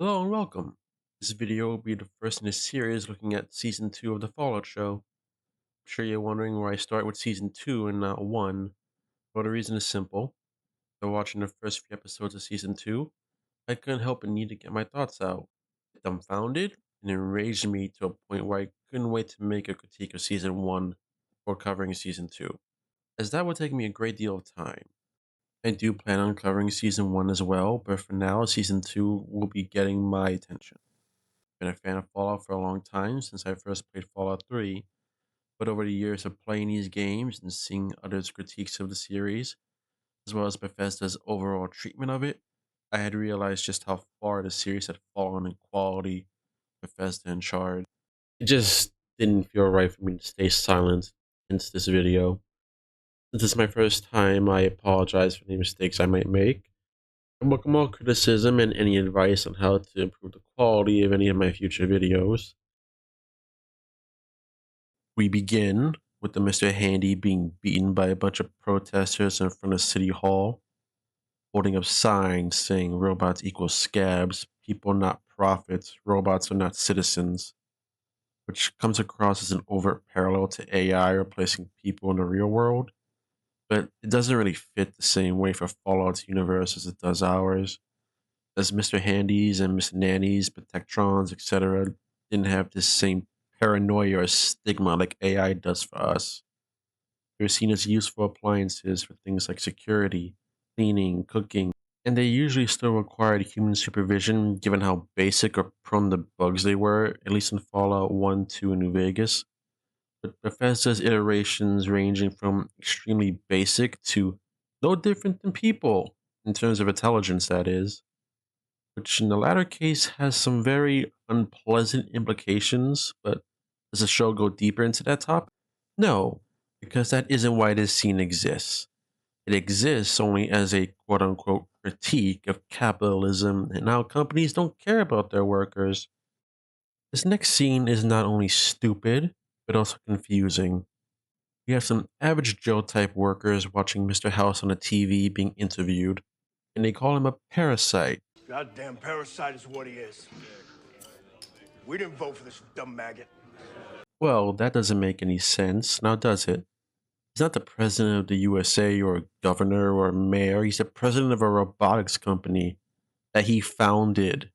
Hello and welcome. This video will be the first in a series looking at season 2 of the Fallout show. I'm sure you're wondering why I start with season 2 and not 1. Well, the reason is simple. After watching the first few episodes of season 2, I couldn't help but need to get my thoughts out. It dumbfounded and enraged me to a point where I couldn't wait to make a critique of season 1 before covering season 2, as that would take me a great deal of time. I do plan on covering season 1 as well, but for now, season 2 will be getting my attention. Been a fan of Fallout for a long time since I first played Fallout 3, but over the years of playing these games and seeing others' critiques of the series, as well as Bethesda's overall treatment of it, I had realized just how far the series had fallen in quality, Bethesda in charge. It just didn't feel right for me to stay silent since this video. Since this is my first time, I apologize for any mistakes I might make. I welcome all criticism and any advice on how to improve the quality of any of my future videos. We begin with the Mr. Handy being beaten by a bunch of protesters in front of City Hall, holding up signs saying robots equal scabs, people not profits, robots are not citizens, which comes across as an overt parallel to AI replacing people in the real world, but it doesn't really fit the same way for Fallout's universe as it does ours, as Mr. Handies and Miss Nannies, Protectrons, etc. didn't have this same paranoia or stigma like AI does for us. They're seen as useful appliances for things like security, cleaning, cooking, and they usually still required human supervision given how basic or prone to bugs they were, at least in Fallout 1, 2, and New Vegas. But Bethesda's iterations ranging from extremely basic to no different than people, in terms of intelligence, that is, which in the latter case has some very unpleasant implications, but does the show go deeper into that topic? No, because that isn't why this scene exists. It exists only as a quote unquote critique of capitalism and how companies don't care about their workers. This next scene is not only stupid, but also confusing. We have some average Joe type workers watching Mr. House on the TV being interviewed, and they call him a parasite. Goddamn parasite is what he is. We didn't vote for this dumb maggot. Well, that doesn't make any sense, now does it? He's not the president of the USA or a governor or a mayor. He's the president of a robotics company that he founded.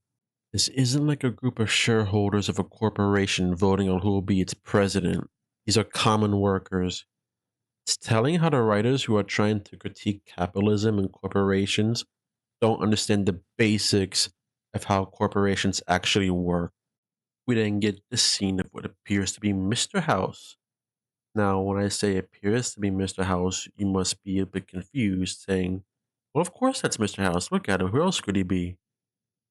This isn't like a group of shareholders of a corporation voting on who will be its president. These are common workers. It's telling how the writers who are trying to critique capitalism and corporations don't understand the basics of how corporations actually work. We then get the scene of what appears to be Mr. House. Now, when I say appears to be Mr. House, you must be a bit confused, saying, well, of course that's Mr. House. Look at him. Who else could he be?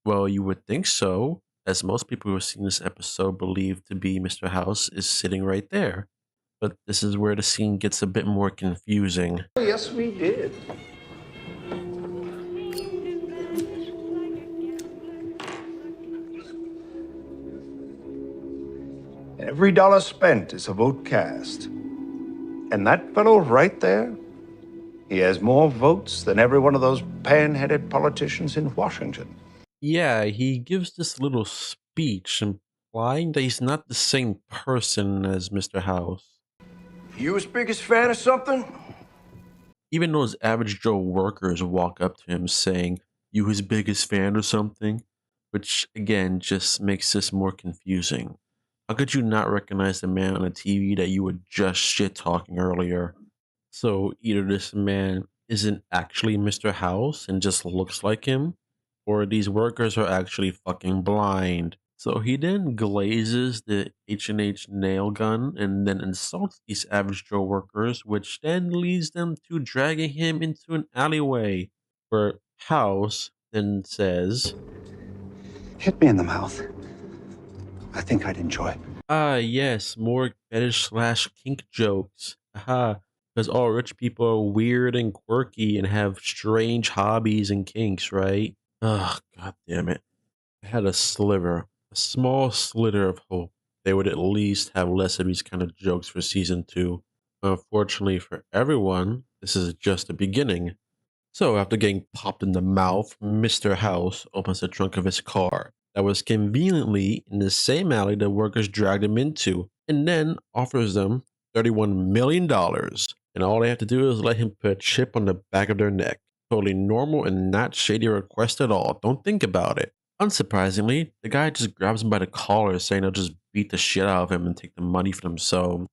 Well, you would think so, as most people who have seen this episode believe to be Mr. House is sitting right there. But this is where the scene gets a bit more confusing. Yes, we did. Every dollar spent is a vote cast. And that fellow right there, he has more votes than every one of those pan-headed politicians in Washington. Yeah, he gives this little speech implying that he's not the same person as Mr. House. You his biggest fan or something? Even those average Joe workers walk up to him saying, you his biggest fan or something, which again just makes this more confusing. How could you not recognize the man on the TV that you were just shit talking earlier? So either this man isn't actually Mr. House and just looks like him, or these workers are actually fucking blind. So he then glazes the H&H nail gun and then insults these average Joe workers, which then leads them to dragging him into an alleyway, where House then says, Hit me in the mouth. I think I'd enjoy it. ah, yes, more fetish slash kink jokes. Haha, because all rich people are weird and quirky and have strange hobbies and kinks, right? Ugh, god damn it. I had a sliver, a small slither of hope they would at least have less of these kind of jokes for season 2. Unfortunately for everyone, this is just the beginning. So after getting popped in the mouth, Mr. House opens the trunk of his car that was conveniently in the same alley the workers dragged him into, and then offers them $31 million. And all they have to do is let him put a chip on the back of their neck. Totally normal and not shady request at all. Don't think about it. Unsurprisingly, the guy just grabs him by the collar, saying they'll just beat the shit out of him and take the money for themselves.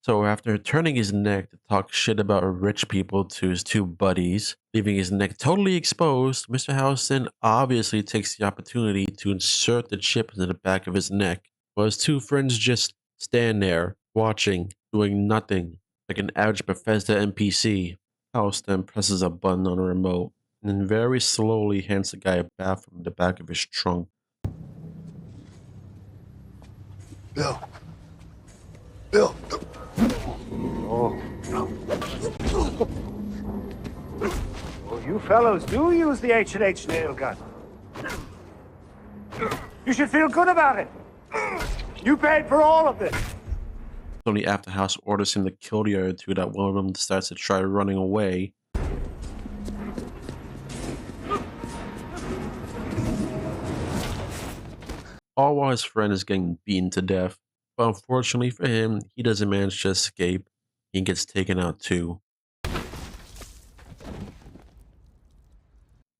So after turning his neck to talk shit about rich people to his two buddies, leaving his neck totally exposed, Mr. Houston obviously takes the opportunity to insert the chip into the back of his neck, while his two friends just stand there, watching, doing nothing, like an average Bethesda NPC. Houston presses a button on a remote, and then very slowly hands the guy a bat from the back of his trunk. Bill. Bill. Well, you fellows do use the H&H nail gun. You should feel good about it. You paid for all of this. Only after House orders him to kill the other two that one of them starts to try running away. All while his friend is getting beaten to death. But unfortunately for him, he doesn't manage to escape. He gets taken out too.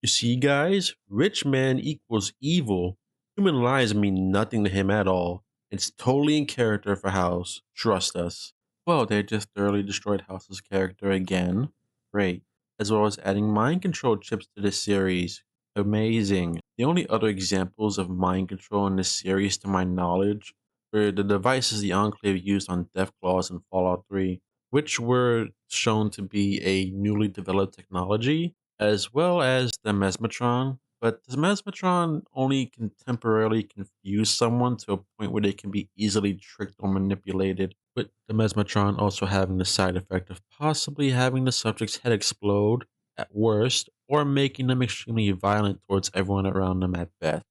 You see, guys, rich man equals evil. Human lies mean nothing to him at all. It's totally in character for House. Trust us. Well, they just thoroughly destroyed House's character again. Great. As well as adding mind control chips to this series. Amazing. The only other examples of mind control in this series, to my knowledge, were the devices the Enclave used on Deathclaws in Fallout 3, which were shown to be a newly developed technology, as well as the Mesmetron. But the Mesmetron only can temporarily confuse someone to a point where they can be easily tricked or manipulated, with the Mesmetron also having the side effect of possibly having the subject's head explode at worst, or making them extremely violent towards everyone around them at best.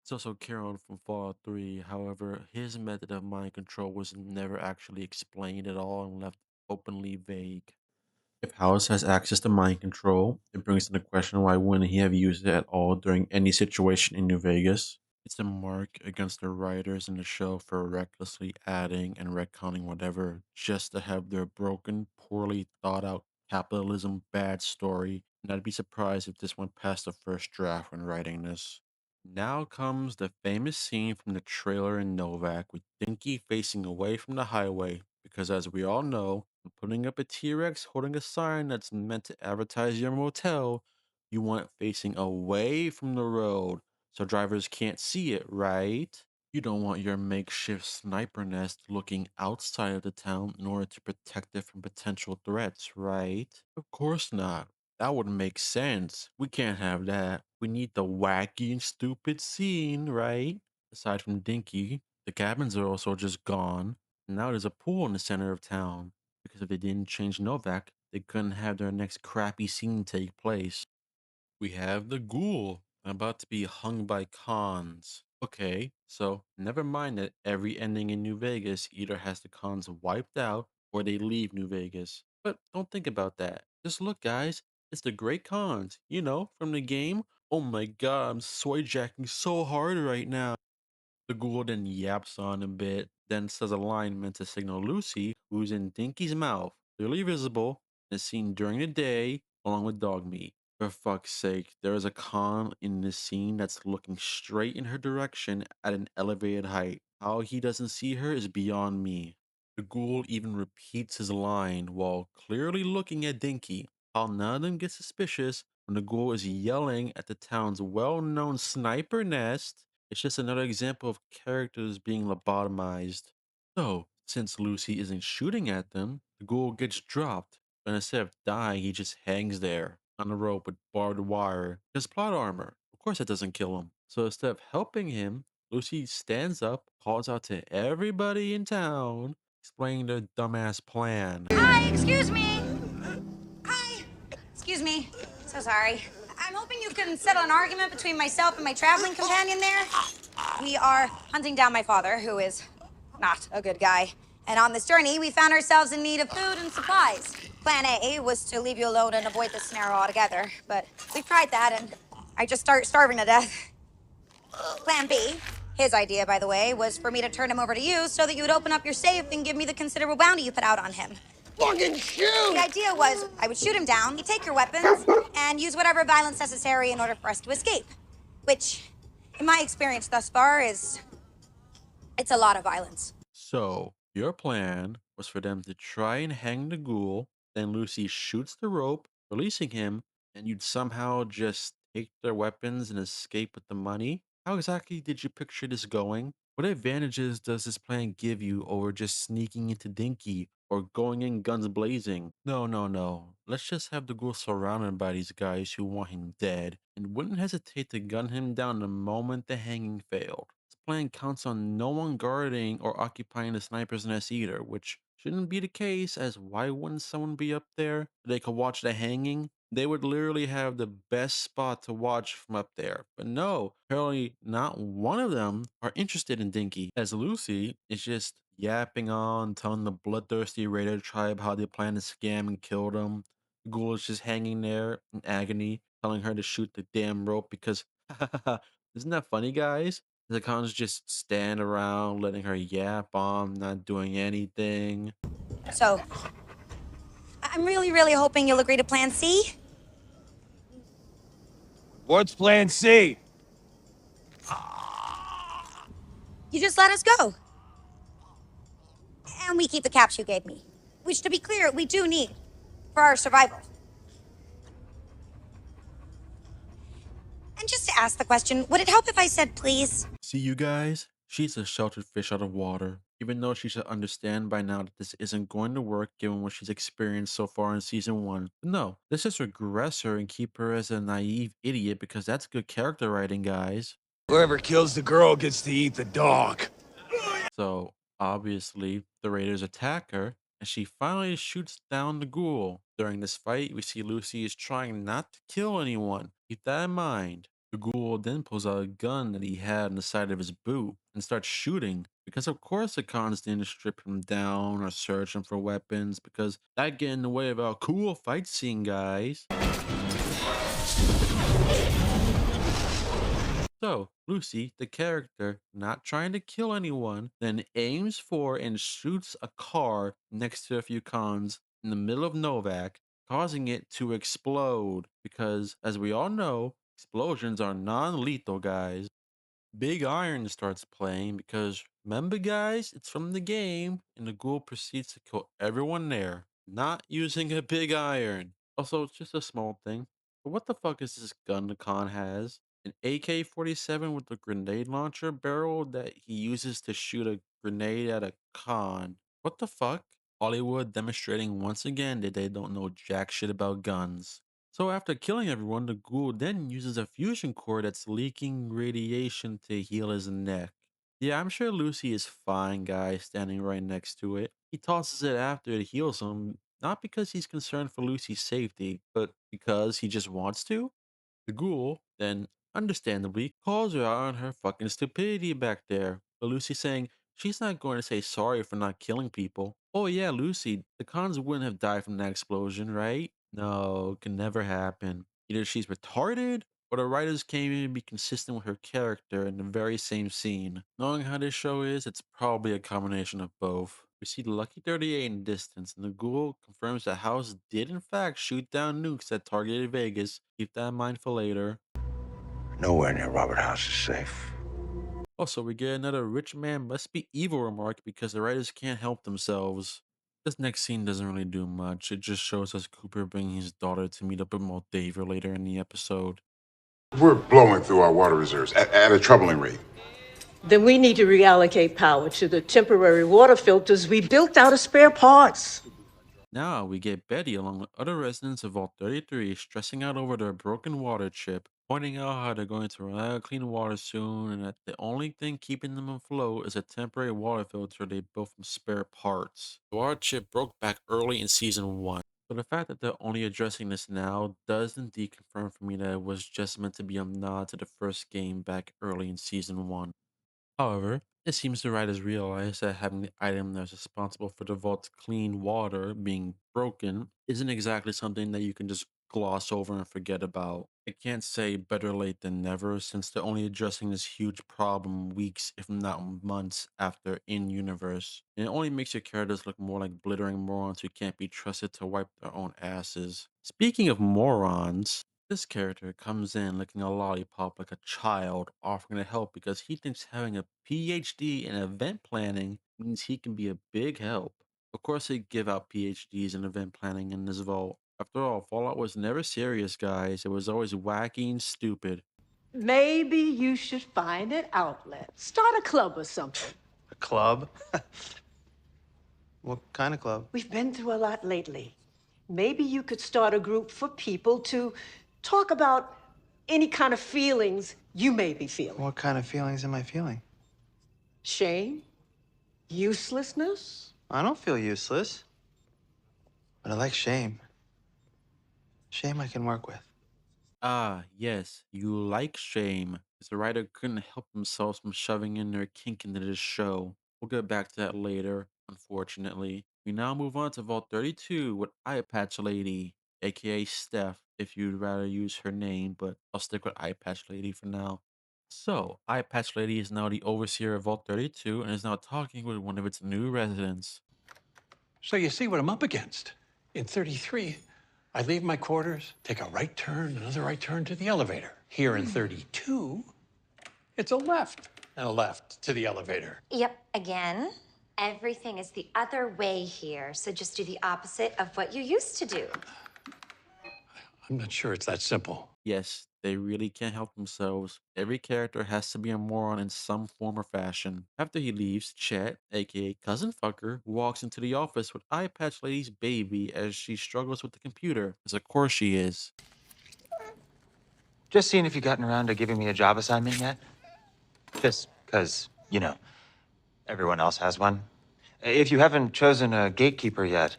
It's also Charon from Fallout 3, however, his method of mind control was never actually explained at all and left openly vague. If House has access to mind control, it brings into question why wouldn't he have used it at all during any situation in New Vegas? It's a mark against the writers in the show for recklessly adding and retconning whatever just to have their broken, poorly thought out capitalism bad story, and I'd be surprised if this went past the first draft when writing this. Now comes the famous scene from the trailer in Novak with Dinky facing away from the highway, because as we all know, when putting up a T-Rex holding a sign that's meant to advertise your motel, you want it facing away from the road so drivers can't see it, right? You don't want your makeshift sniper nest looking outside of the town in order to protect it from potential threats, right? Of course not. That wouldn't make sense. We can't have that. We need the wacky and stupid scene, right? Aside from Dinky, the cabins are also just gone. And now there's a pool in the center of town. Because if they didn't change Novak, they couldn't have their next crappy scene take place. We have the ghoul about to be hung by cons. Okay, so never mind that every ending in New Vegas either has the cons wiped out or they leave New Vegas. But don't think about that. Just look, guys. It's the great cons, from the game. Oh my god, I'm soy jacking so hard right now. The ghoul then yaps on a bit, then says a line meant to signal Lucy, who's in Dinky's mouth, clearly visible, and is seen during the day along with dog meat. For fuck's sake, there is a con in this scene that's looking straight in her direction at an elevated height. How he doesn't see her is beyond me. The ghoul even repeats his line while clearly looking at Dinky. How none of them get suspicious when the ghoul is yelling at the town's well-known sniper nest. It's just another example of characters being lobotomized. So, since Lucy isn't shooting at them, the ghoul gets dropped, but instead of dying, he just hangs there on a rope with barbed wire, just plot armor. Of course, that doesn't kill him. So instead of helping him, Lucy stands up, calls out to everybody in town, explaining their dumbass plan. Hi, excuse me. Hi. Excuse me. So sorry. I'm hoping you can settle an argument between myself and my traveling companion there. We are hunting down my father, who is not a good guy. And on this journey, we found ourselves in need of food and supplies. Plan A was to leave you alone and avoid this scenario altogether, but we tried that, and I just start starving to death. Plan B, his idea, by the way, was for me to turn him over to you so that you would open up your safe and give me the considerable bounty you put out on him. Fucking shoot! The idea was I would shoot him down, he'd take your weapons, and use whatever violence necessary in order for us to escape. Which, in my experience thus far, it's a lot of violence. So, your plan was for them to try and hang the ghoul, then Lucy shoots the rope, releasing him, and you'd somehow just take their weapons and escape with the money? How exactly did you picture this going? What advantages does this plan give you over just sneaking into Dinky or going in guns blazing? No, no, no. Let's just have the ghoul surrounded by these guys who want him dead and wouldn't hesitate to gun him down the moment the hanging failed. This plan counts on no one guarding or occupying the sniper's nest either, which shouldn't be the case, as why wouldn't someone be up there so they could watch the hanging? They would literally have the best spot to watch from up there. But no, apparently not one of them are interested in Dinky, as Lucy is just yapping on, telling the bloodthirsty Raider tribe how they plan to scam and kill them. The ghoul is just hanging there in agony, telling her to shoot the damn rope because, isn't that funny, guys? The cons just stand around letting her yap on, not doing anything. So, I'm really, really hoping you'll agree to Plan C. What's Plan C? You just let us go. And we keep the caps you gave me. Which, to be clear, we do need for our survival. And just to ask the question, would it help if I said please? See, you guys? She's a sheltered fish out of water, even though she should understand by now that this isn't going to work given what she's experienced so far in season 1. But no, let's just regress her and keep her as a naive idiot because that's good character writing, guys. Whoever kills the girl gets to eat the dog. So, obviously, the Raiders attack her, and she finally shoots down the ghoul. During this fight, we see Lucy is trying not to kill anyone. Keep that in mind. The ghoul then pulls out a gun that he had on the side of his boot and starts shooting. Because of course the cons didn't strip him down or search him for weapons because that get in the way of our cool fight scene, guys. So, Lucy, the character, not trying to kill anyone, then aims for and shoots a car next to a few cons in the middle of Novak, causing it to explode. Because, as we all know, explosions are non lethal, guys. Big Iron starts playing because, remember, guys, it's from the game, and the ghoul proceeds to kill everyone there, not using a big iron. Also, it's just a small thing. But what the fuck is this gun the con has? An AK-47 with a grenade launcher barrel that he uses to shoot a grenade at a con. What the fuck? Hollywood demonstrating once again that they don't know jack shit about guns. So after killing everyone, the ghoul then uses a fusion core that's leaking radiation to heal his neck. Yeah, I'm sure Lucy is fine, guys, standing right next to it. He tosses it after it heals him, not because he's concerned for Lucy's safety, but because he just wants to. The ghoul then, understandably, calls her out on her fucking stupidity back there. But Lucy saying she's not going to say sorry for not killing people. Oh yeah, Lucy, the cons wouldn't have died from that explosion, right? No, it can never happen. Either she's retarded, or the writers came in to be consistent with her character in the very same scene. Knowing how this show is, it's probably a combination of both. We see the Lucky 38 in the distance, and the ghoul confirms that House did in fact shoot down nukes that targeted Vegas. Keep that in mind for later. Nowhere near Robert House is safe. Also, we get another rich man must be evil remark because the writers can't help themselves. This next scene doesn't really do much. It just shows us Cooper bringing his daughter to meet up with Moldaver later in the episode. We're blowing through our water reserves at a troubling rate. Then we need to reallocate power to the temporary water filters we built out of spare parts. Now we get Betty along with other residents of Vault 33 stressing out over their broken water chip, pointing out how they're going to run out of clean water soon and that the only thing keeping them afloat is a temporary water filter they built from spare parts. The water chip broke back early in season 1. So the fact that they're only addressing this now does indeed confirm for me that it was just meant to be a nod to the first game back early in season 1. However, it seems the writers realize that having the item that's responsible for the vault's clean water being broken isn't exactly something that you can just gloss over and forget about. I can't say better late than never since they're only addressing this huge problem weeks, if not months, after in universe. And it only makes your characters look more like blithering morons who can't be trusted to wipe their own asses. Speaking of morons, this character comes in licking a lollipop like a child, offering to help because he thinks having a PhD in event planning means he can be a big help. Of course, they give out PhDs in event planning in this vault. After all, Fallout was never serious, guys. It was always wacky and stupid. Maybe you should find an outlet. Start a club or something. A club? What kind of club? We've been through a lot lately. Maybe you could start a group for people to talk about any kind of feelings you may be feeling. What kind of feelings am I feeling? Shame? Uselessness? I don't feel useless. But I like shame. Shame I can work with. Ah, yes, you like shame. Because the writer couldn't help themselves from shoving in their kink into this show. We'll get back to that later, unfortunately. We now move on to Vault 32 with Eye Patch Lady, aka Steph, if you'd rather use her name, but I'll stick with Eye Patch Lady for now. So, Eye Patch Lady is now the overseer of Vault 32 and is now talking with one of its new residents. So you see what I'm up against. In 33, I leave my quarters, take a right turn, another right turn to the elevator. Here in 32, it's a left and a left to the elevator. Yep, again. Everything is the other way here, so just do the opposite of what you used to do. I'm not sure it's that simple. Yes, they really can't help themselves. Every character has to be a moron in some form or fashion. After he leaves, Chet, aka Cousin Fucker, walks into the office with Eye Patch Lady's baby as she struggles with the computer, as of course she is. Just seeing if you've gotten around to giving me a job assignment yet. Just because, everyone else has one. If you haven't chosen a gatekeeper yet,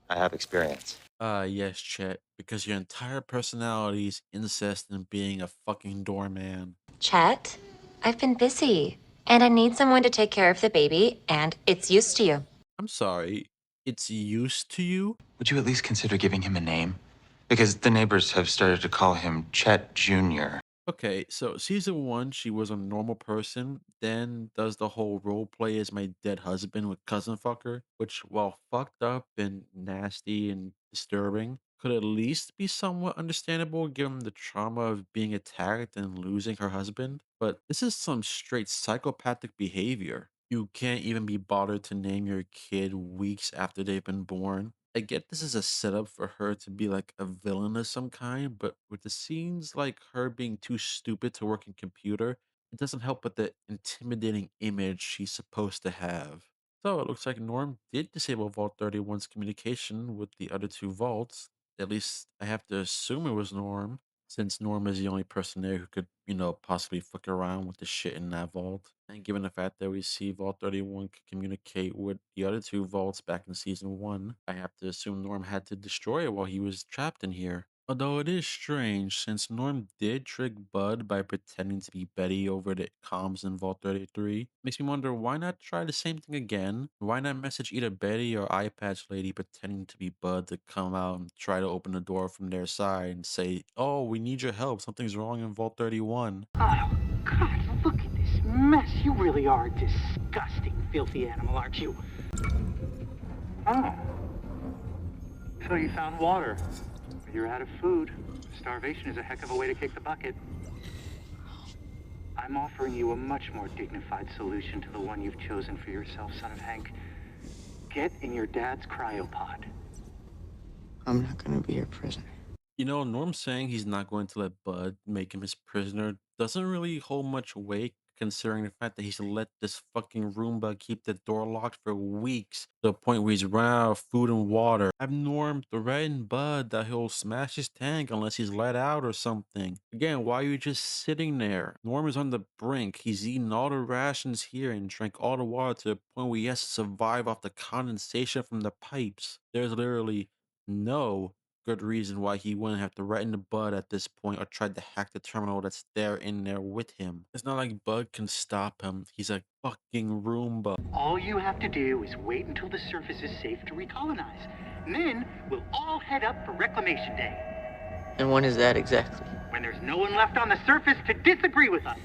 I have experience. Yes, Chet, because your entire personality is incest in being a fucking doorman. Chet, I've been busy, and I need someone to take care of the baby, and it's used to you. I'm sorry, it's used to you? Would you at least consider giving him a name? Because the neighbors have started to call him Chet Jr. Okay, so season 1, she was a normal person, then does the whole role play as my dead husband with Cousin Fucker, which, while fucked up and nasty and disturbing, could at least be somewhat understandable given the trauma of being attacked and losing her husband. But this is some straight psychopathic behavior. You can't even be bothered to name your kid weeks after they've been born. I get this is a setup for her to be like a villain of some kind, but with the scenes like her being too stupid to work in computer, it doesn't help with the intimidating image she's supposed to have. So it looks like Norm did disable Vault 31's communication with the other two vaults. At least I have to assume it was Norm, since Norm is the only person there who could, possibly fuck around with the shit in that vault. And given the fact that we see Vault 31 could communicate with the other two vaults back in season 1, I have to assume Norm had to destroy it while he was trapped in here. Although it is strange, since Norm did trick Bud by pretending to be Betty over the comms in Vault 33, makes me wonder why not try the same thing again? Why not message either Betty or Eye Patch Lady pretending to be Bud to come out and try to open the door from their side and say, "Oh, we need your help, something's wrong in Vault 31. Oh, God, look at this mess. You really are a disgusting, filthy animal, aren't you? Oh. So you found water. You're out of food. Starvation is a heck of a way to kick the bucket. I'm offering you a much more dignified solution to the one you've chosen for yourself, son of Hank. Get in your dad's cryopod. I'm not gonna be your prisoner. Norm saying he's not going to let Bud make him his prisoner doesn't really hold much weight considering the fact that he's let this fucking Roomba keep the door locked for weeks to the point where he's run out of food and water. Have Norm threaten Bud that he'll smash his tank unless he's let out or something. Again, why are you just sitting there? Norm is on the brink. He's eaten all the rations here and drank all the water to the point where he has to survive off the condensation from the pipes. There's literally no good reason why he wouldn't have threatened Bud at this point or tried to hack the terminal that's there in there with him. It's not like Bud can stop him. He's a fucking Roomba. All you have to do is wait until the surface is safe to recolonize. And then we'll all head up for Reclamation Day. And when is that exactly? When there's no one left on the surface to disagree with us.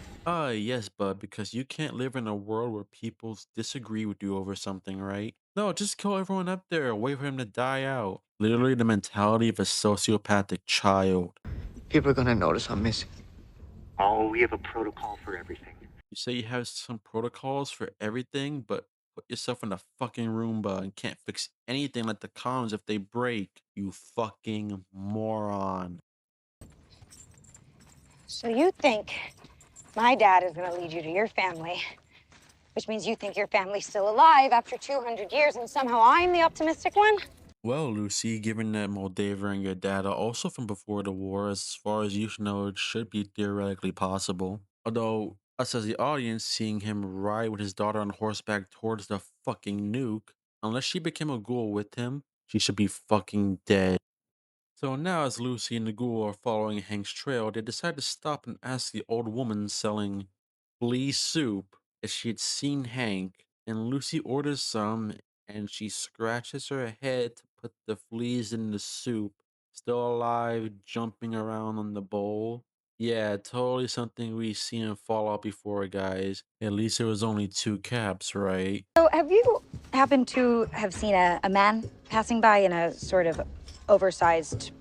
Yes, bud, because you can't live in a world where people disagree with you over something, right? No, just kill everyone up there, wait for him to die out. Literally the mentality of a sociopathic child. People are gonna notice I'm missing. Oh, we have a protocol for everything. You say you have some protocols for everything, but put yourself in a fucking Roomba and can't fix anything like the comms if they break. You fucking moron. So you think my dad is gonna lead you to your family, which means you think your family's still alive after 200 years and somehow I'm the optimistic one? Well, Lucy, given that Moldaver and your dad are also from before the war, as far as you know, it should be theoretically possible. Although, us as the audience, seeing him ride with his daughter on horseback towards the fucking nuke, unless she became a ghoul with him, she should be fucking dead. So now, as Lucy and the ghoul are following Hank's trail, they decide to stop and ask the old woman selling flea soup if she had seen Hank, and Lucy orders some, and she scratches her head to put the fleas in the soup, still alive, jumping around on the bowl. Yeah, totally something we've seen in Fallout before, guys. At least it was only 2 caps, right? So have you happened to have seen a man passing by in a sort of oversized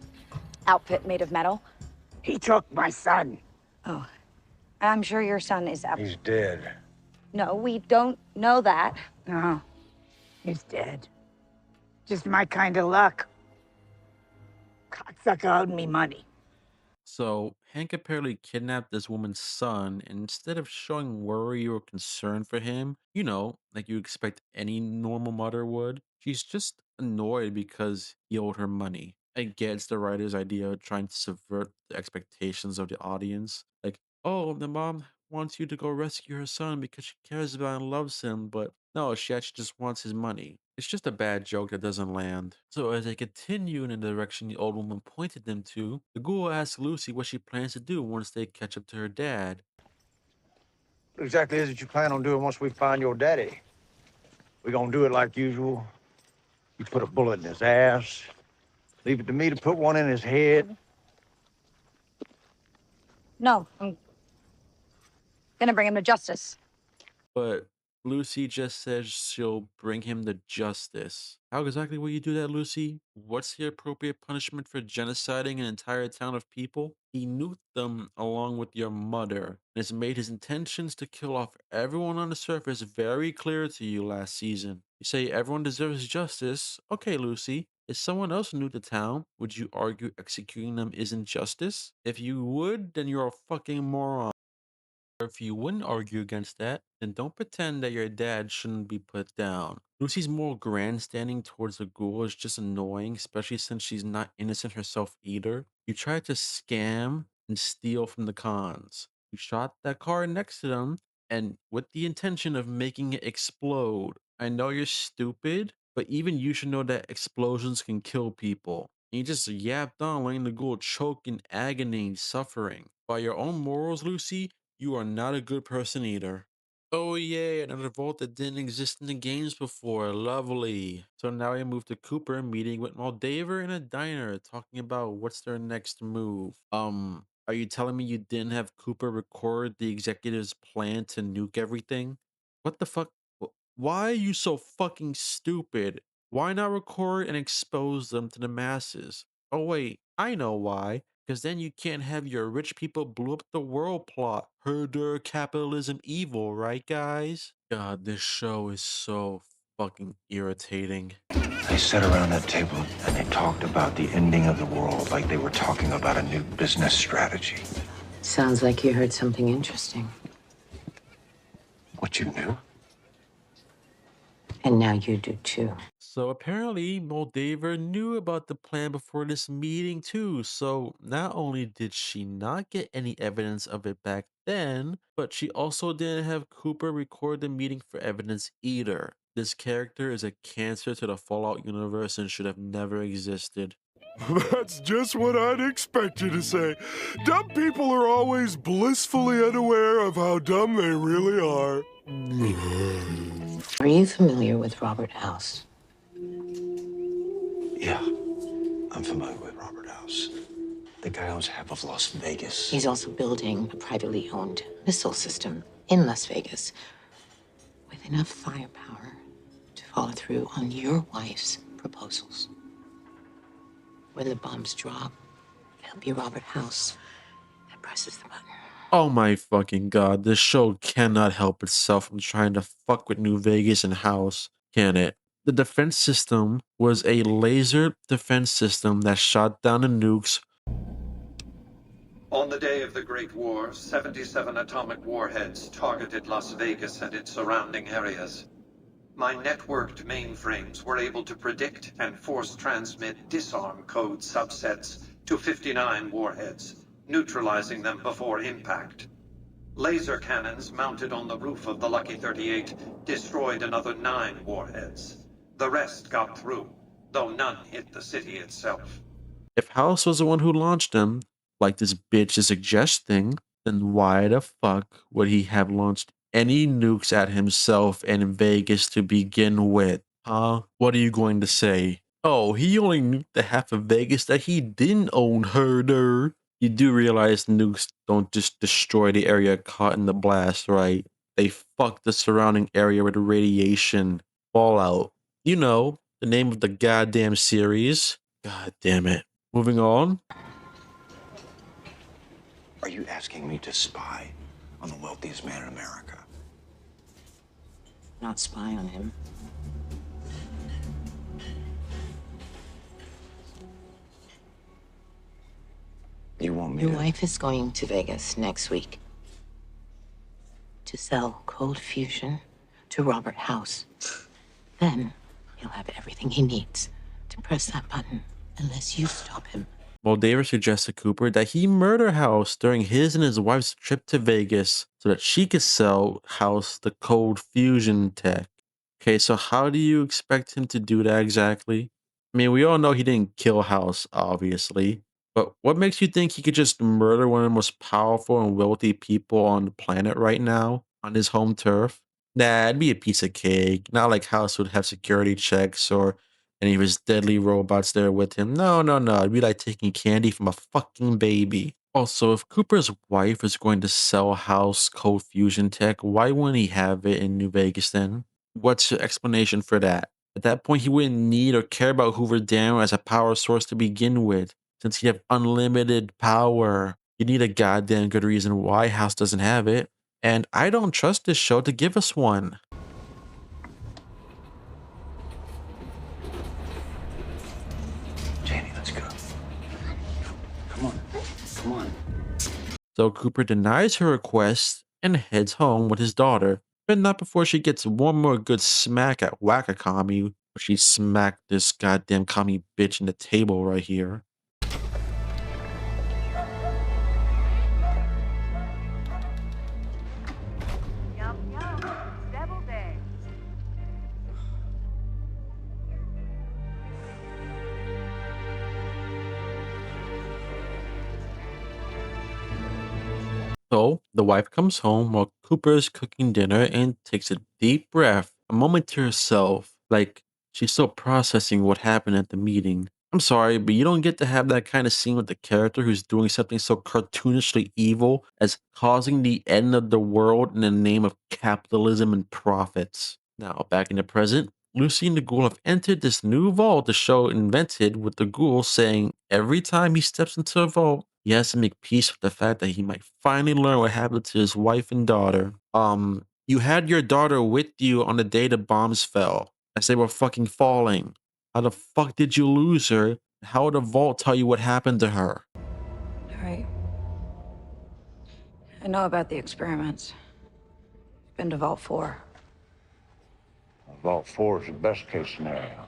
outfit made of metal? He took my son. Oh, I'm sure your son is up. He's dead. No, we don't know that. No, he's dead. Just my kind of luck. Cocksucker owed me money. So, Hank apparently kidnapped this woman's son, and instead of showing worry or concern for him, like you expect any normal mother would, she's just annoyed because he owed her money. I get it's the writer's idea of trying to subvert the expectations of the audience. Like, oh, the mom wants you to go rescue her son because she cares about and loves him, but no, she actually just wants his money. It's just a bad joke that doesn't land. So as they continue in the direction the old woman pointed them to, the ghoul asks Lucy what she plans to do once they catch up to her dad. What exactly is it you plan on doing once we find your daddy? We gonna do it like usual? You put a bullet in his ass, leave it to me to put one in his head? No, I'm gonna bring him to justice. But Lucy just says she'll bring him to justice. How exactly will you do that, Lucy? What's the appropriate punishment for genociding an entire town of people? He nuked them along with your mother, and has made his intentions to kill off everyone on the surface very clear to you last season. You say everyone deserves justice. Okay, Lucy. If someone else nuked the town, would you argue executing them isn't justice? If you would, then you're a fucking moron. If you wouldn't argue against that, then don't pretend that your dad shouldn't be put down. Lucy's more grandstanding towards the ghoul is just annoying, especially since she's not innocent herself either. You tried to scam and steal from the cons. You shot that car next to them, and with the intention of making it explode. I know you're stupid, but even you should know that explosions can kill people. And you just yapped on, letting the ghoul choke in agony and suffering. By your own morals, Lucy, you are not a good person either. Oh yeah, another vault that didn't exist in the games before. Lovely. So now we move to Cooper meeting with Moldaver in a diner, talking about what's their next move. Are you telling me you didn't have Cooper record the executive's plan to nuke everything? What the fuck? Why are you so fucking stupid? Why not record and expose them to the masses? Oh wait, I know why. Because then you can't have your rich people blow up the world plot. Herder capitalism evil, right, guys? God, this show is so fucking irritating. They sat around that table and they talked about the ending of the world like they were talking about a new business strategy. Sounds like you heard something interesting. What, you knew? And now you do too. So apparently Moldaver knew about the plan before this meeting too. So not only did she not get any evidence of it back then, but she also didn't have Cooper record the meeting for evidence either. This character is a cancer to the Fallout universe and should have never existed. That's just what I'd expect you to say. Dumb people are always blissfully unaware of how dumb they really are. Are you familiar with Robert House? Yeah, I'm familiar with Robert House. The guy owns half of Las Vegas. He's also building a privately owned missile system in Las Vegas with enough firepower to follow through on your wife's proposals. When the bombs drop, it'll be Robert House that presses the button. Oh my fucking god, this show cannot help itself from trying to fuck with New Vegas and House, can it? The defense system was a laser defense system that shot down the nukes. On the day of the Great War, 77 atomic warheads targeted Las Vegas and its surrounding areas. My networked mainframes were able to predict and force transmit disarm code subsets to 59 warheads, neutralizing them before impact. Laser cannons mounted on the roof of the Lucky 38 destroyed another 9 warheads. The rest got through, though none hit the city itself. If House was the one who launched them, like this bitch is suggesting, then why the fuck would he have launched any nukes at himself and in Vegas to begin with? Huh? What are you going to say? Oh, he only nuked the half of Vegas that he didn't own, herder. You do realize nukes don't just destroy the area caught in the blast, right? They fuck the surrounding area with radiation. Fallout. You know, the name of the goddamn series. God damn it. Moving on. Are you asking me to spy on the wealthiest man in America? Not spy on him. You want me Your to... wife is going to Vegas next week to sell cold fusion to Robert House. Then he'll have everything he needs to press that button unless you stop him. Moldaver suggests to Cooper that he murder House during his and his wife's trip to Vegas so that she could sell House the cold fusion tech. Okay, so how do you expect him to do that exactly? I mean, we all know he didn't kill House, obviously. But what makes you think he could just murder one of the most powerful and wealthy people on the planet right now on his home turf? Nah, it'd be a piece of cake. Not like House would have security checks or any of his deadly robots there with him. No. It'd be like taking candy from a fucking baby. Also, if Cooper's wife is going to sell House cold fusion tech, why wouldn't he have it in New Vegas then? What's your explanation for that? At that point, he wouldn't need or care about Hoover Dam as a power source to begin with, since he have unlimited power. You need a goddamn good reason why House doesn't have it. And I don't trust this show to give us one. Janie, let's go. Come on. So Cooper denies her request and heads home with his daughter, but not before she gets one more good smack at Wakakami, where she smacked this goddamn commie bitch in the table right here. So the wife comes home while Cooper is cooking dinner and takes a deep breath, a moment to herself, like she's still processing what happened at the meeting. I'm sorry, but you don't get to have that kind of scene with the character who's doing something so cartoonishly evil as causing the end of the world in the name of capitalism and profits. Now, back in the present, Lucy and the ghoul have entered this new vault the show invented, with the ghoul saying every time he steps into a vault, he has to make peace with the fact that he might finally learn what happened to his wife and daughter. You had your daughter with you on the day the bombs fell, as they were fucking falling. How the fuck did you lose her? How would the vault tell you what happened to her? All right. I know about the experiments. Been to Vault 4. Vault 4 is the best case scenario.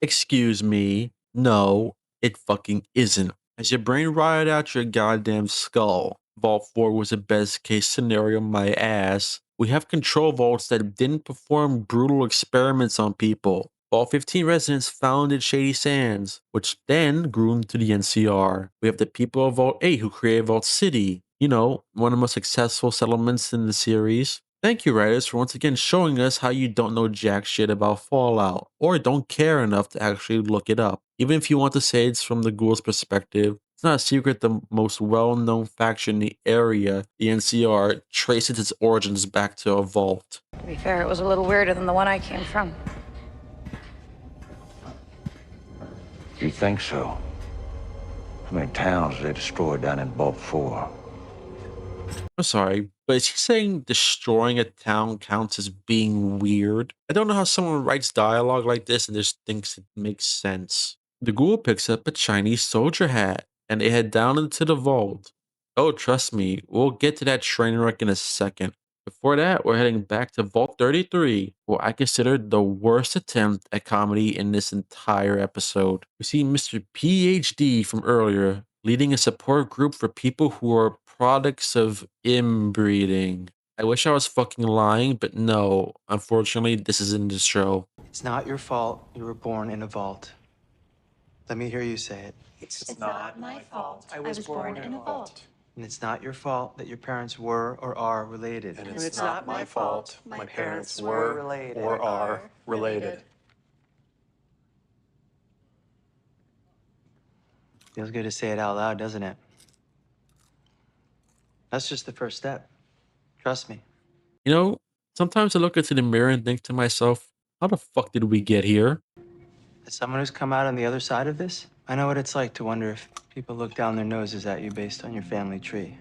Excuse me. No, it fucking isn't. As your brain rotted out your goddamn skull, Vault 4 was the best case scenario, my ass. We have control vaults that didn't perform brutal experiments on people. Vault 15 residents founded Shady Sands, which then grew into the NCR. We have the people of Vault 8 who created Vault City. You know, one of the most successful settlements in the series. Thank you, writers, for once again showing us how you don't know jack shit about Fallout, or don't care enough to actually look it up. Even if you want to say it's from the ghoul's perspective, It's not a secret the most well-known faction in the area, the NCR, traces its origins back to a vault. To be fair, it was a little weirder than the one I came from. You think so? How many towns they destroyed down in Vault 4? I'm sorry, but is he saying destroying a town counts as being weird? I don't know how someone writes dialogue like this and just thinks it makes sense. The ghoul picks up a Chinese soldier hat and they head down into the vault. Oh, trust me, we'll get to that train wreck in a second. Before that, we're heading back to Vault 33, what I consider the worst attempt at comedy in this entire episode. We see Mr. PhD from earlier leading a support group for people who are products of inbreeding. I wish I was fucking lying, but no, unfortunately, this is in the show. It's not your fault you were born in a vault. Let me hear you say it. It's not my fault. I was born in a vault. And it's not your fault that your parents were or are related. And it's not my fault my parents were or are related. Feels good to say it out loud, doesn't it? That's just the first step. Trust me. You know, sometimes I look into the mirror and think to myself, how the fuck did we get here? As someone who's come out on the other side of this, I know what it's like to wonder if people look down their noses at you based on your family tree.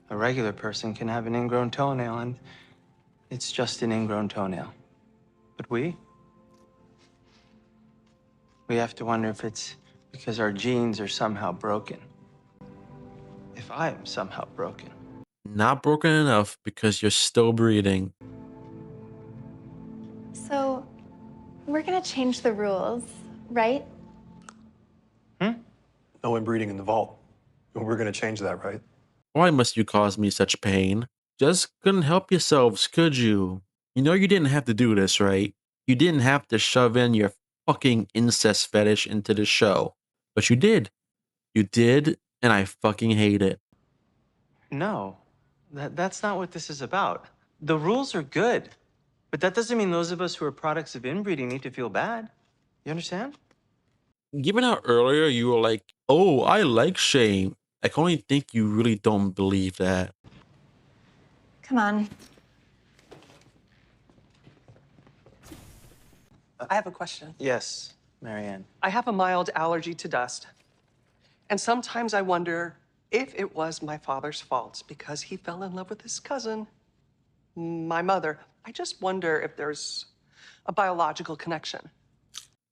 A regular person can have an ingrown toenail, and it's just an ingrown toenail. But we have to wonder if it's because our genes are somehow broken. If I am somehow broken. Not broken enough because you're still breathing. So, we're gonna change the rules, right? No inbreeding in the vault. We're gonna change that, right? Why must you cause me such pain? Just couldn't help yourselves, could you? You know you didn't have to do this, right? You didn't have to shove in your fucking incest fetish into the show. But you did. You did, and I fucking hate it. No, that's not what this is about. The rules are good, but that doesn't mean those of us who are products of inbreeding need to feel bad. You understand? Given how earlier you were like, oh, I like shame, I can only think you really don't believe that. Come on. I have a question. Yes, Marianne. I have a mild allergy to dust. And sometimes I wonder if it was my father's fault because he fell in love with his cousin, my mother. I just wonder if there's a biological connection.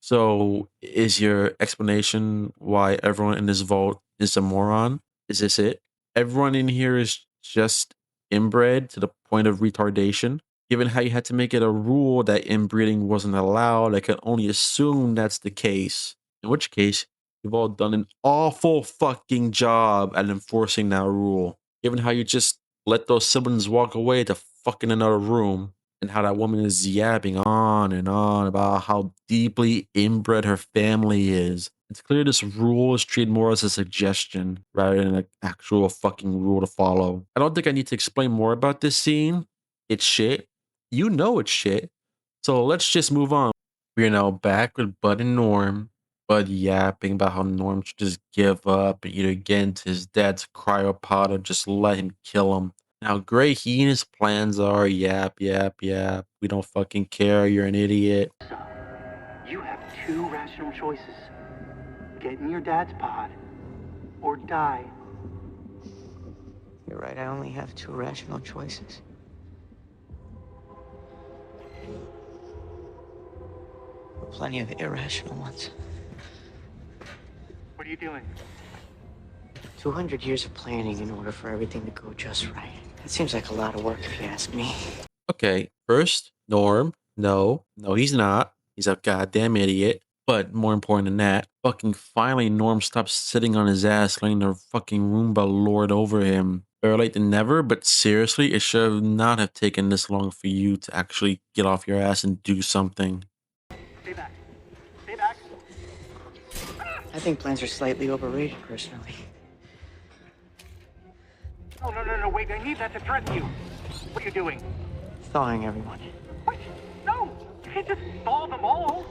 So, is your explanation why everyone in this vault is a moron? Is this it? Everyone in here is just inbred to the point of retardation? Given how you had to make it a rule that inbreeding wasn't allowed, I can only assume that's the case. In which case, you've all done an awful fucking job at enforcing that rule. Given how you just let those siblings walk away to fucking another room, and how that woman is yapping on and on about how deeply inbred her family is. It's clear this rule is treated more as a suggestion rather than an actual fucking rule to follow. I don't think I need to explain more about this scene. It's shit. You know it's shit. So let's just move on. We are now back with Bud and Norm. Bud yapping about how Norm should just give up and either get into his dad's cryopod or just let him kill him. Now, Gray, he and his plans are yap. We don't fucking care. You're an idiot. You have two rational choices. Get in your dad's pod or die. You're right, I only have two rational choices. Plenty of irrational ones. What are you doing? 200 years of planning in order for everything to go just right. That seems like a lot of work if you ask me. Okay, first, Norm. No, he's not. He's a goddamn idiot. But more important than that, fucking finally Norm stops sitting on his ass letting the fucking Roomba lord over him. Better late than never, but seriously, it should not have taken this long for you to actually get off your ass and do something. Stay back. Stay back. I think plans are slightly overrated, personally. No, wait, I need that to threaten you. What are you doing? Thawing everyone. What? No, you can't just thaw them all.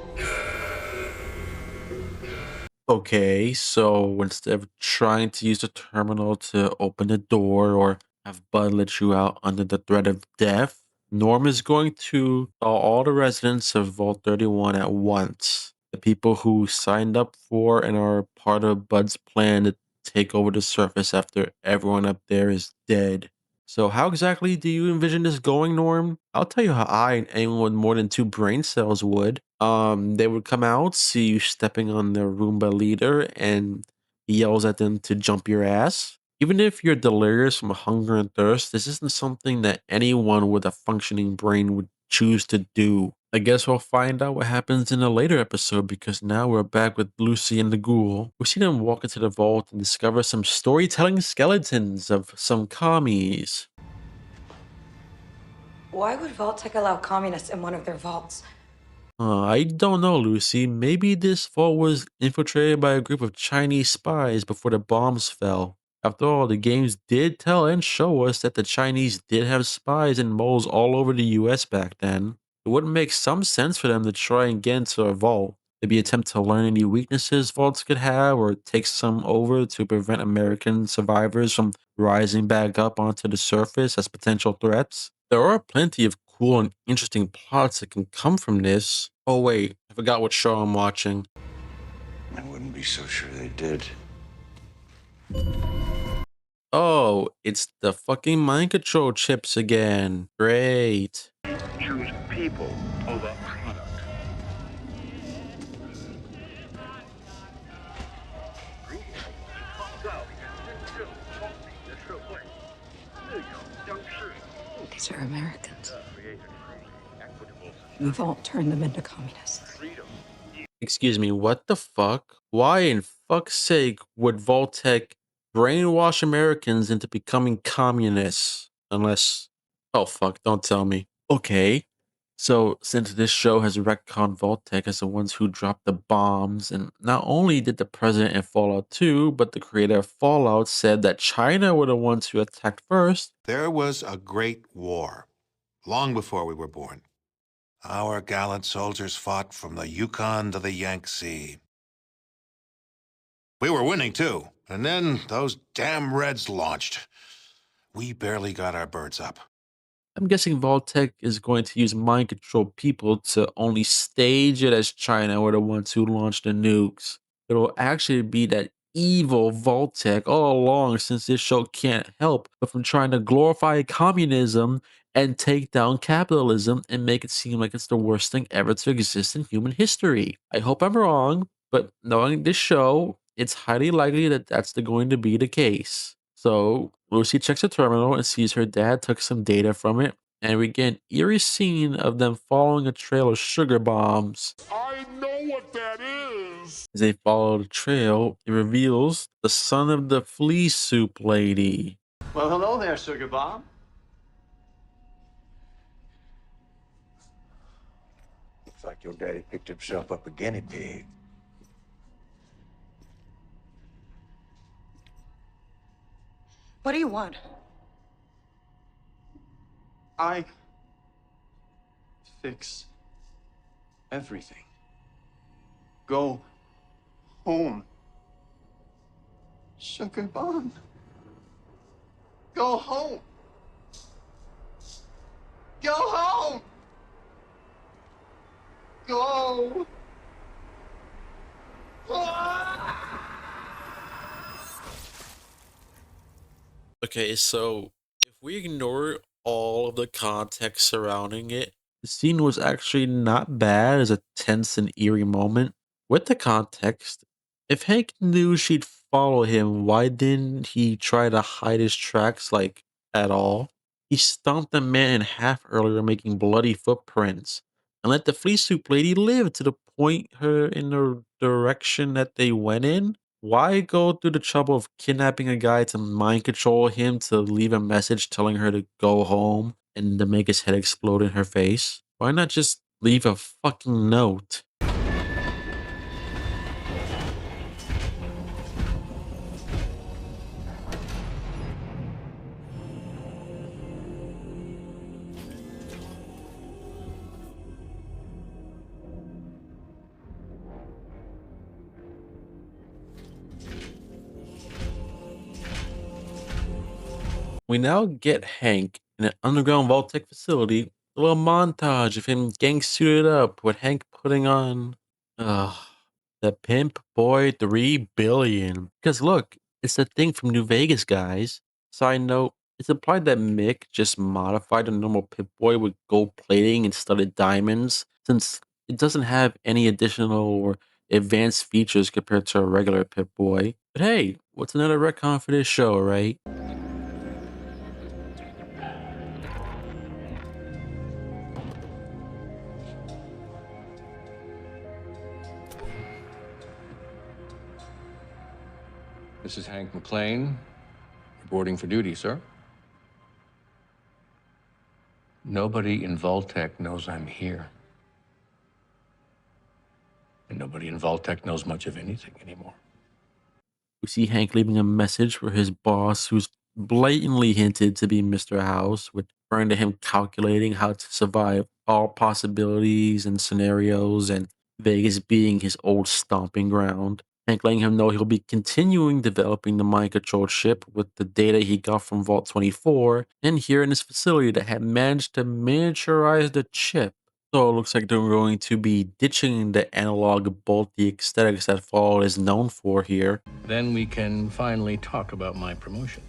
Okay, so instead of trying to use the terminal to open the door or have Bud let you out under the threat of death, Norm is going to call all the residents of Vault 31 at once. The people who signed up for and are part of Bud's plan to take over the surface after everyone up there is dead. So, how exactly do you envision this going, Norm? I'll tell you how I and anyone with more than two brain cells would. They would come out, see you stepping on the Roomba leader, and he yells at them to jump your ass. Even if you're delirious from hunger and thirst, this isn't something that anyone with a functioning brain would choose to do. I guess we'll find out what happens in a later episode because now we're back with Lucy and the ghoul. We see them walk into the vault and discover some storytelling skeletons of some commies. Why would Vault-Tec allow communists in one of their vaults? I don't know, Lucy. Maybe this vault was infiltrated by a group of Chinese spies before the bombs fell. After all, the games did tell and show us that the Chinese did have spies and moles all over the US back then. It wouldn't make some sense for them to try and get into a vault. Maybe attempt to learn any weaknesses vaults could have or take some over to prevent American survivors from rising back up onto the surface as potential threats. There are plenty of cool and interesting plots that can come from this. Oh wait, I forgot what show I'm watching. I wouldn't be so sure they did. Oh, it's the fucking mind control chips again. Great. Choose people over product. These are Americans. The Vault turned them into communists. Excuse me, what the fuck? Why in fuck's sake would Vault-Tec brainwash Americans into becoming communists? Unless... Oh fuck, don't tell me. Okay. So, since this show has retconned Vault-Tec as the ones who dropped the bombs, and not only did the president in Fallout 2, but the creator of Fallout said that China were the ones who attacked first. There was a great war, long before we were born. Our gallant soldiers fought from the Yukon to the Yangtze. We were winning, too. And then those damn Reds launched. We barely got our birds up. I'm guessing Vault-Tec is going to use mind control people to only stage it as China were the ones who launched the nukes. It'll actually be that evil Vault-Tec all along, since this show can't help but from trying to glorify communism and take down capitalism and make it seem like it's the worst thing ever to exist in human history. I hope I'm wrong, but knowing this show, it's highly likely that that's going to be the case. So Lucy checks the terminal and sees her dad took some data from it, and we get an eerie scene of them following a trail of sugar bombs. I know what that is. As they follow the trail, it reveals the son of the flea soup lady. Well, hello there, Sugar Bomb. Looks like your daddy picked himself up a guinea pig. What do you want? I fix everything. Go home. Sugar Bomb. Go home. Go home. Go. Okay, so if we ignore all of the context surrounding it, the scene was actually not bad as a tense and eerie moment. With the context, if Hank knew she'd follow him, why didn't he try to hide his tracks, like, at all? He stomped a man in half earlier, making bloody footprints, and let the flea soup lady live to the point her in the direction that they went in. Why go through the trouble of kidnapping a guy to mind control him to leave a message telling her to go home and to make his head explode in her face? Why not just leave a fucking note? We now get Hank in an underground Vault-Tec facility. A little montage of him getting suited up with Hank putting on the Pimp Boy 3 billion. Because look, it's the thing from New Vegas, guys. Side note, it's implied that Mick just modified a normal Pip Boy with gold plating and studded diamonds, since it doesn't have any additional or advanced features compared to a regular Pip Boy. But hey, what's another retcon for this show, right? This is Hank McClane, reporting for duty, sir. Nobody in Vault-Tec knows I'm here. And nobody in Vault-Tec knows much of anything anymore. We see Hank leaving a message for his boss, who's blatantly hinted to be Mr. House, with referring to him calculating how to survive all possibilities and scenarios, and Vegas being his old stomping ground. Hank letting him know he'll be continuing developing the mind control chip with the data he got from Vault 24 and here in his facility that had managed to miniaturize the chip. So it looks like they're going to be ditching the analog bulky aesthetics that Fall is known for here. Then we can finally talk about my promotion.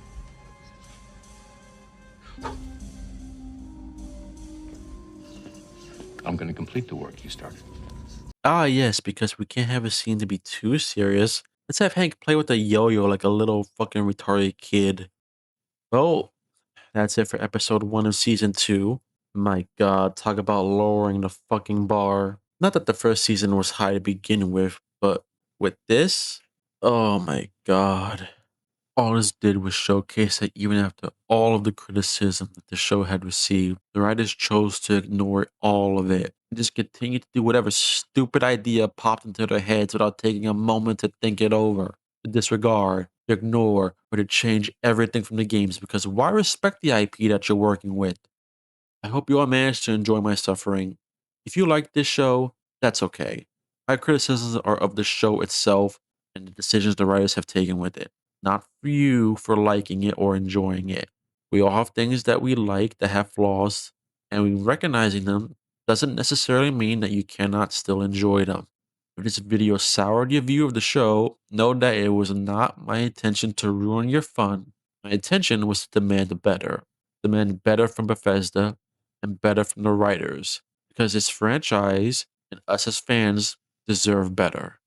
I'm going to complete the work you started. Ah, yes, because we can't have a scene to be too serious. Let's have Hank play with a yo-yo like a little fucking retarded kid. Well, that's it for episode 1 of season 2. My god, talk about lowering the fucking bar. Not that the first season was high to begin with, but with this, oh my god. All this did was showcase that even after all of the criticism that the show had received, the writers chose to ignore all of it and just continue to do whatever stupid idea popped into their heads without taking a moment to think it over, to disregard, to ignore, or to change everything from the games, because why respect the IP that you're working with? I hope you all managed to enjoy my suffering. If you like this show, that's okay. My criticisms are of the show itself and the decisions the writers have taken with it, not for you for liking it or enjoying it. We all have things that we like that have flaws, and we recognizing them doesn't necessarily mean that you cannot still enjoy them. If this video soured your view of the show, know that it was not my intention to ruin your fun. My intention was to demand better from Bethesda and better from the writers, because this franchise and us as fans deserve better.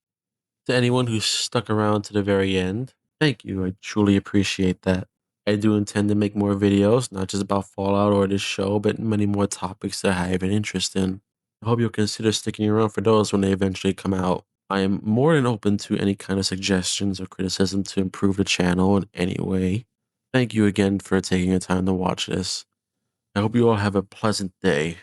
To anyone who stuck around to the very end, thank you. I truly appreciate that. I do intend to make more videos, not just about Fallout or this show, but many more topics that I have an interest in. I hope you'll consider sticking around for those when they eventually come out. I am more than open to any kind of suggestions or criticism to improve the channel in any way. Thank you again for taking the time to watch this. I hope you all have a pleasant day.